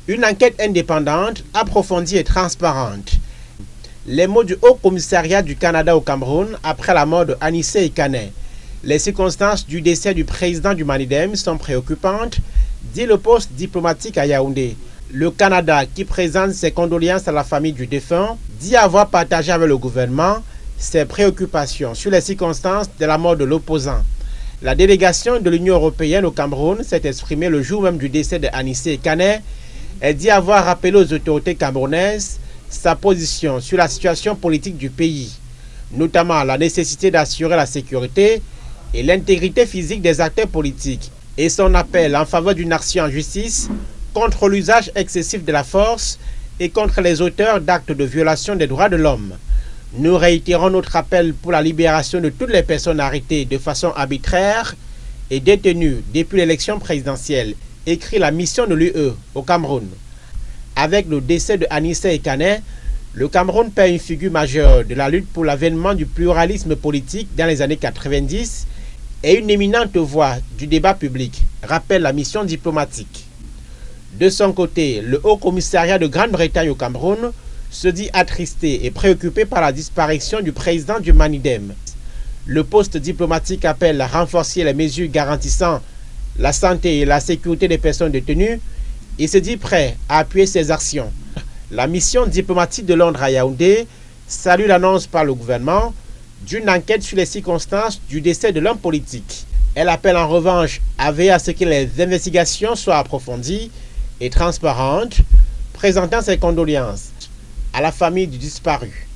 Une enquête indépendante, approfondie et transparente. Les mots du Haut Commissariat du Canada au Cameroun après la mort de Anissé Ikané. Les circonstances du décès du président du Manidem sont préoccupantes, dit le poste diplomatique à Yaoundé. Le Canada, qui présente ses condoléances à la famille du défunt, dit avoir partagé avec le gouvernement ses préoccupations sur les circonstances de la mort de l'opposant. La délégation de l'Union européenne au Cameroun s'est exprimée le jour même du décès de Anissé Ikané. Elle dit avoir rappelé aux autorités camerounaises sa position sur la situation politique du pays, notamment la nécessité d'assurer la sécurité et l'intégrité physique des acteurs politiques et son appel en faveur d'une action en justice contre l'usage excessif de la force et contre les auteurs d'actes de violation des droits de l'homme. Nous réitérons notre appel pour la libération de toutes les personnes arrêtées de façon arbitraire et détenues depuis l'élection présidentielle, écrit la mission de l'UE au Cameroun. Avec le décès de Anissé Ikané, le Cameroun perd une figure majeure de la lutte pour l'avènement du pluralisme politique dans les années 90 et une éminente voix du débat public, rappelle la mission diplomatique. De son côté, le Haut Commissariat de Grande-Bretagne au Cameroun se dit attristé et préoccupé par la disparition du président du Manidem. Le poste diplomatique appelle à renforcer les mesures garantissant la santé et la sécurité des personnes détenues et se dit prêt à appuyer ces actions. La mission diplomatique de Londres à Yaoundé salue l'annonce par le gouvernement d'une enquête sur les circonstances du décès de l'homme politique. Elle appelle en revanche à veiller à ce que les investigations soient approfondies et transparentes, présentant ses condoléances à la famille du disparu.